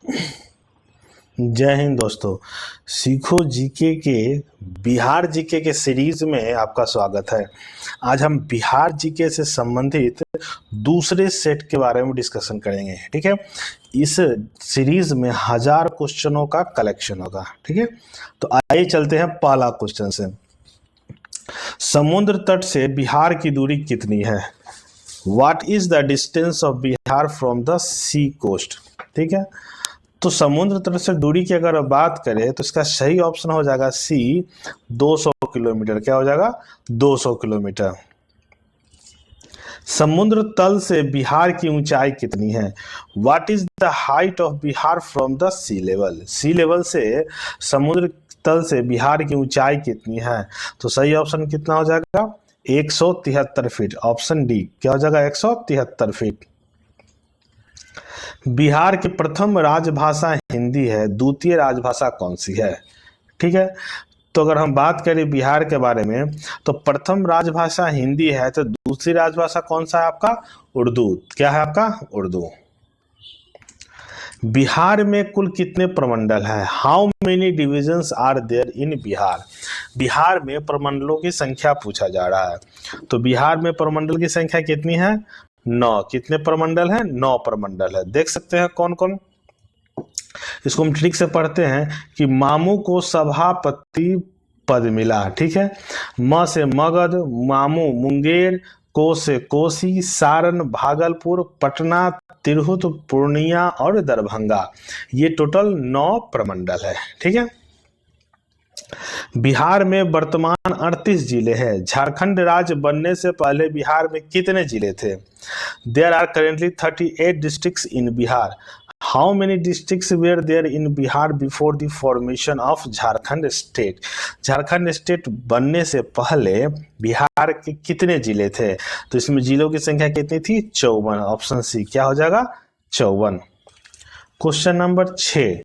जय हिंद दोस्तों। सीखो जीके के बिहार जीके के सीरीज में आपका स्वागत है। आज हम बिहार जीके से संबंधित दूसरे सेट के बारे में डिस्कशन करेंगे। ठीक है, इस सीरीज में 1000 क्वेश्चनों का कलेक्शन होगा। ठीक है, तो आइए चलते हैं पहला क्वेश्चन से। समुद्र तट से बिहार की दूरी कितनी है? What is the distance of Bihar from the sea coast? ठीक है, तो समुद्र तट से दूरी की अगर बात करें तो इसका सही ऑप्शन हो जाएगा सी, 200 किलोमीटर। क्या हो जाएगा? 200 किलोमीटर। समुद्र तल से बिहार की ऊंचाई कितनी है? What is the height of Bihar from the sea level? Sea level से समुद्र तल से बिहार की ऊंचाई कितनी है? तो सही ऑप्शन कितना हो जाएगा? 173 फीट। ऑप्शन डी क्या हो जाएगा? 173 फीट। बिहार की प्रथम राजभाषा हिंदी है, द्वितीय राजभाषा कौन सी है? ठीक है, तो अगर हम बात करें बिहार के बारे में तो प्रथम राजभाषा हिंदी है, तो दूसरी राजभाषा कौन सा है आपका? उर्दू। क्या है आपका? उर्दू। बिहार में कुल कितने प्रमंडल हैं? How many divisions are there in Bihar? Bihar में प्रमंडलों की संख्या पूछा जा रहा है। तो बिहार में प्रमंडल की संख्या कितनी है? 9। कितने प्रमंडल हैं? 9 प्रमंडल है। देख सकते हैं कौन कौन। इसको हम ठीक से पढ़ते हैं कि मामू को सभापति पद मिला। ठीक है, म से मगध, मामू मुंगेर, को से कोसी, सारण, भागलपुर, पटना, तिरहुत, पूर्णिया और दरभंगा। ये टोटल 9 प्रमंडल है। ठीक है, बिहार में वर्तमान 38 जिले हैं। झारखंड राज्य बनने से पहले बिहार में कितने जिले थे? There are currently 38 districts in Bihar. How many districts were there in Bihar before the formation of Jharkhand state? Jharkhand state बनने से पहले बिहार के कितने जिले थे? तो इसमें जिलों की संख्या कितनी थी? 54। ऑप्शन सी क्या हो जाएगा? 54। Question number 6।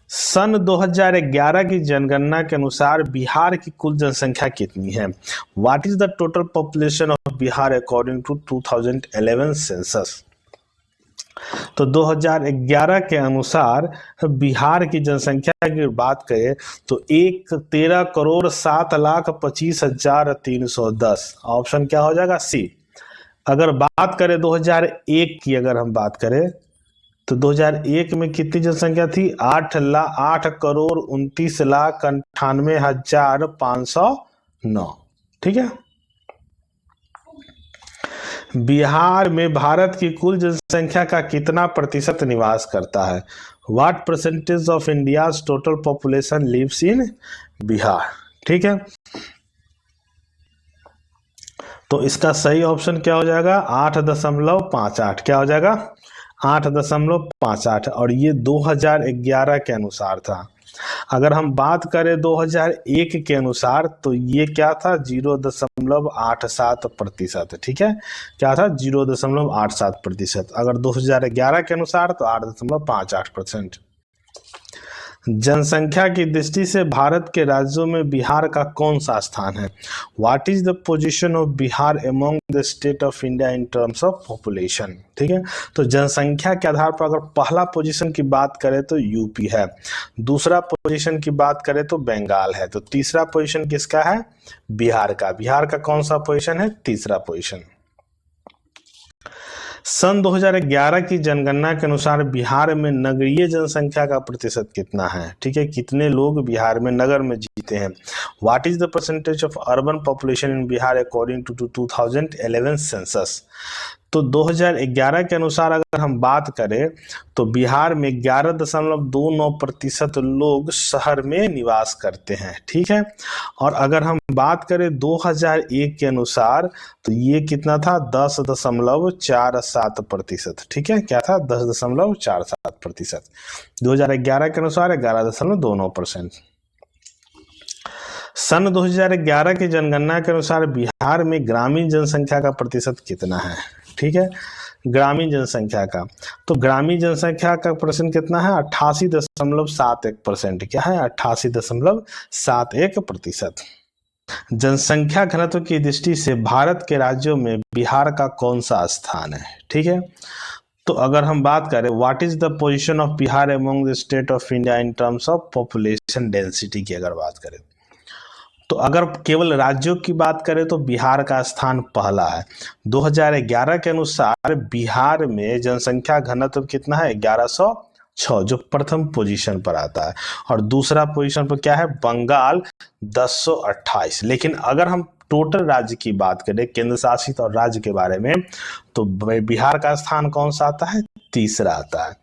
सन 2011 की जनगणना के अनुसार बिहार की कुल जनसंख्या कितनी है? What is the total population of Bihar according to 2011 census? तो 2011 के अनुसार बिहार की जनसंख्या की बात करें तो 13,07,25,310। ऑप्शन क्या हो जाएगा? सी। अगर बात करें 2001 की, अगर हम बात करें तो 2001 में कितनी जनसंख्या थी? 8,29,98,509। ठीक है, बिहार में भारत की कुल जनसंख्या का कितना प्रतिशत निवास करता है? What percentage of India's total population lives in Bihar? ठीक है, तो इसका सही ऑप्शन क्या हो जाएगा? 8.58। क्या हो जाएगा? 8.58। और ये 2011 के अनुसार था। अगर हम बात करें 2001 के अनुसार तो ये क्या था? 0.87%। ठीक है, क्या था? 0.87%। अगर 2011 के अनुसार तो 8.58%। जनसंख्या की दृष्टि से भारत के राज्यों में बिहार का कौन सा स्थान है? What is the position of Bihar among the state of India in terms of population? ठीक है, तो जनसंख्या के आधार पर अगर पहला पोजीशन की बात करें तो यूपी है, दूसरा पोजीशन की बात करें तो बंगाल है, तो तीसरा पोजीशन किसका है? बिहार का। बिहार का कौन सा पोजीशन है? तीसरा पोजीशन। सन 2011 की जनगणना के अनुसार बिहार में नगरीय जनसंख्या का प्रतिशत कितना है? ठीक है, कितने लोग बिहार में नगर में जीते हैं? What is the percentage of urban population in Bihar according to 2011 census? तो 2011 के अनुसार अगर हम बात करें तो बिहार में 11.29% लोग शहर में निवास करते हैं। ठीक है, और अगर हम बात करें 2001 के अनुसार तो ये कितना था? 10.47%। ठीक है, क्या था? 10.47%। 2011 के अनुसार 11.29%। सन 2011 की जनगणना के अनुसार बिहार में ग्रामीण जनसंख्या का प्रतिशत कितना है? ठीक है, ग्रामीण जनसंख्या का, तो ग्रामीण जनसंख्या का परसेंट कितना है? 88.71%। क्या है? 88.71%। जनसंख्या घनत्व की दृष्टि से भारत के राज्यों में बिहार का कौन सा स्थान है? ठीक है, तो अगर हम बात करें what is the position of Bihar among the state of India in terms of population density की अगर बात करें, तो अगर केवल राज्यों की बात करें तो बिहार का स्थान पहला है। 2011 के अनुसार बिहार में जनसंख्या घनत्व कितना है, 1106, जो प्रथम पोजीशन पर आता है। और दूसरा पोजीशन पर क्या है, बंगाल 1028। लेकिन अगर हम टोटल राज्य की बात करें, केंद्र शासित और राज्य के बारे में, तो बिहार का स्थान कौन सा आता है, तीसरा आता है।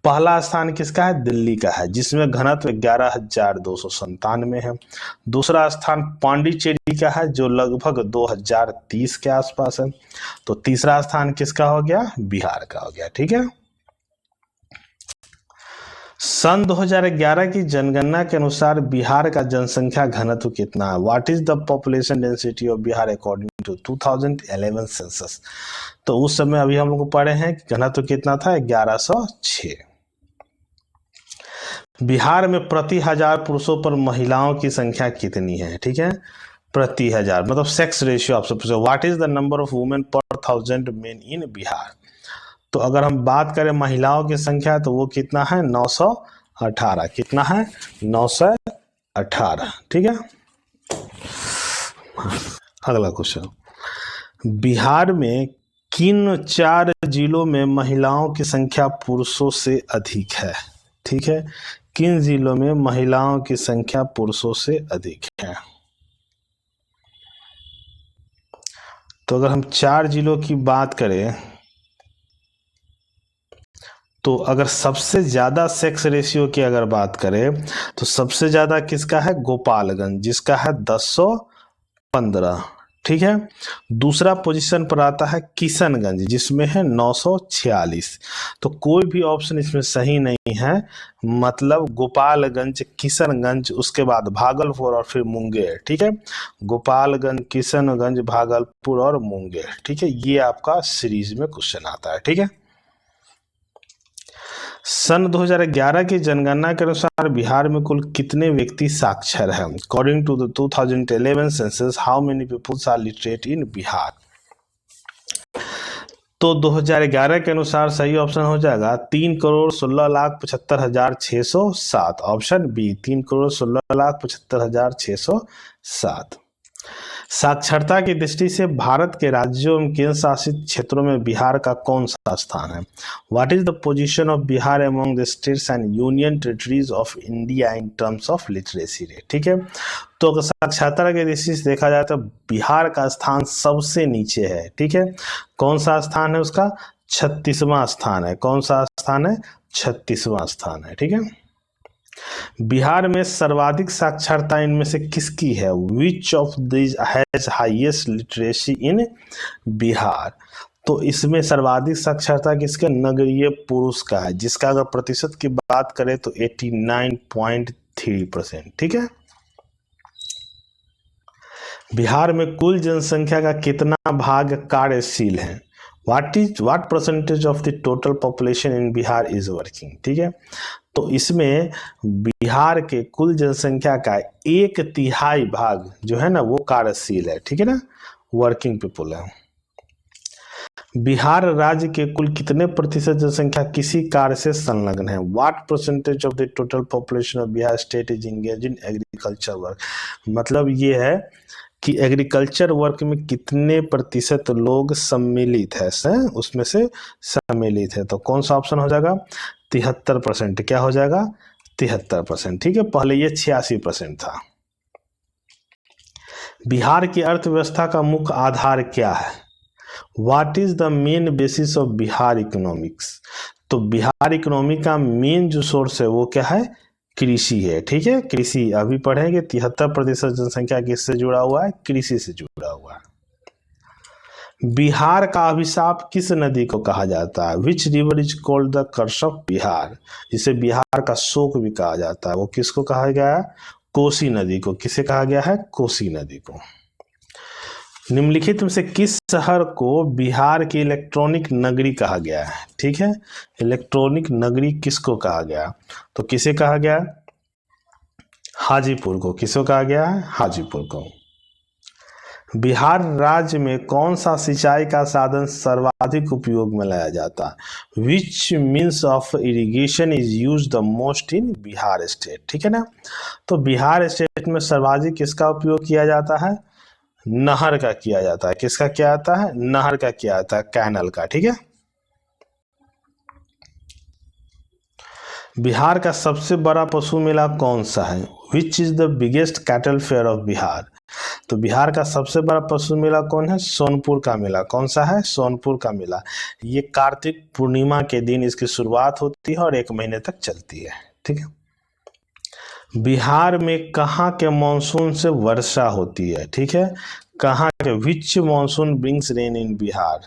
पहला स्थान किसका है, दिल्ली का है, जिसमें घनत्व 11,297 है। दूसरा स्थान पांडिचेरी का है, जो लगभग 2030 के आसपास है। तो तीसरा स्थान किसका हो गया, बिहार का हो गया। ठीक है। सन 2011 की जनगणना के अनुसार बिहार का जनसंख्या घनत्व कितना है, what is the population density of Bihar according to 2011 census. तो उस समय अभी हम लोग पढ़े हैं कि घनत्व कितना था, 1106। बिहार में प्रति 1000 पुरुषों पर महिलाओं की संख्या कितनी है, ठीक है, प्रति 1000, मतलब सेक्स रेशियो आपसे पूछो, what is the number of women पर 1000 मेन इन बिहार। तो अगर हम बात करें महिलाओं की संख्या तो वो कितना है, 918। कितना है, 918। ठीक है। अगला क्वेश्चन, बिहार में किन 4 जिलों में महिलाओं की संख्या पुरुषों से अधिक है। ठीक है, किन जिलों में महिलाओं की संख्या पुरुषों से अधिक है। तो अगर हम 4 जिलों की बात करें तो अगर सबसे ज्यादा सेक्स रेशियो की अगर बात करें तो सबसे ज्यादा किसका है, गोपालगंज, जिसका है 1015। ठीक है। दूसरा पोजीशन पर आता है किशनगंज, जिसमें है 946। तो कोई भी ऑप्शन इसमें सही नहीं है, मतलब गोपालगंज, किशनगंज, उसके बाद भागलपुर और फिर मुंगेर। ठीक है, गोपालगंज, किशनगंज, भागलपुर और मुंगेर। ठीक है, ये आपका सीरीज में क्वेश्चन आता है। ठीक है। सन 2011 की जनगणना के अनुसार बिहार में कुल कितने व्यक्ति साक्षर हैं, according to the 2011 census how many peoples are literate in Bihar. तो 2011 के अनुसार सही ऑप्शन हो जाएगा 3,16,75,607, ऑप्शन बी 3,16,75,607। साक्षरता की दृष्टि से भारत के राज्यों एवं केंद्र शासित क्षेत्रों में बिहार का कौन सा स्थान है, what is the position of Bihar among the states and union territories of India in terms of literacy rate. ठीक है, तो अगर साक्षरता की दृष्टि से देखा जाए तो बिहार का स्थान सबसे नीचे है। ठीक है, कौन सा स्थान है उसका, 36वां स्थान है। कौन सा स्थान है, 36वां स्थान है। ठीक है। बिहार में सर्वाधिक साक्षरता इनमें से किसकी है, which of this has highest literacy इन बिहार। तो इसमें सर्वाधिक साक्षरता किसके, नगरीय पुरुष का है, जिसका अगर प्रतिशत की बात करें तो 89.3%। ठीक है। बिहार में कुल जनसंख्या का कितना भाग कार्यशील है, what percentage of the total population in Bihar is working. ठीक है, तो इसमें बिहार के कुल जनसंख्या का 1/3 भाग जो है ना वो कार्यशील है। ठीक है ना, वर्किंग पीपल है। बिहार राज्य के कुल कितने प्रतिशत जनसंख्या किसी कार्य से संलग्न है, what percentage of the total population of Bihar state is engage in agriculture work. मतलब ये है कि एग्रीकल्चर वर्क में कितने प्रतिशत लोग सम्मिलित है, उसमें से सम्मिलित है। तो कौन सा ऑप्शन हो जाएगा, 73%। क्या हो जाएगा, 73%। ठीक है, पहले ये 86% था। बिहार की अर्थव्यवस्था का मुख्य आधार क्या है, what is the main basis of Bihar economics. तो बिहार इकोनॉमी का मेन जो सोर्स है वो क्या है, कृषि है। ठीक है, कृषि अभी पढ़ेंगे। 73% जनसंख्या किससे जुड़ा हुआ है, कृषि से जुड़ा हुआ है। बिहार का अभिशाप किस नदी को कहा जाता है, which river is called the curse of Bihar, जिसे बिहार का शोक भी कहा जाता है, वो किसको कहा गया है, कोसी नदी को। किसे कहा गया है, कोसी नदी को। निम्नलिखित में से किस शहर को बिहार की इलेक्ट्रॉनिक नगरी कहा गया है। ठीक है, इलेक्ट्रॉनिक नगरी किसको कहा गया, तो किसे कहा गया, हाजीपुर को। किसको कहा गया है, हाजीपुर को। बिहार राज्य में कौन सा सिंचाई का साधन सर्वाधिक उपयोग में लाया जाता है? Which means of irrigation is use the most in Bihar state. ठीक है ना। तो बिहार स्टेट में सर्वाधिक किसका उपयोग किया जाता है? नहर का किया जाता है। किसका किया जाता है? नहर का किया जाता है, कैनल का। ठीक है। बिहार का सबसे बड़ा पशु मेला कौन सा है? Which is the biggest cattle fair of Bihar. तो बिहार का सबसे बड़ा पशु मेला कौन है? सोनपुर का मेला। कौन सा है? सोनपुर का मेला। ये कार्तिक पूर्णिमा के दिन इसकी शुरुआत होती है और 1 महीने तक चलती है। ठीक है। बिहार में कहाँ के मानसून से वर्षा होती है? ठीक है। कहाँ के? विच मानसून ब्रिंग्स रेन इन बिहार।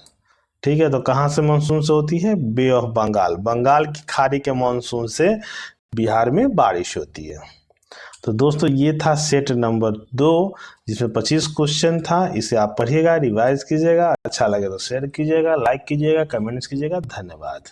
ठीक है। तो कहाँ से मानसून से होती है? बे ऑफ बंगाल, बंगाल की खाड़ी के मानसून से बिहार में बारिश होती है। तो दोस्तों ये था सेट नंबर 2 जिसमें 25 क्वेश्चन था। इसे आप पढ़िएगा, रिवाइज कीजिएगा। अच्छा लगे तो शेयर कीजिएगा, लाइक कीजिएगा, कमेंट्स कीजिएगा। धन्यवाद।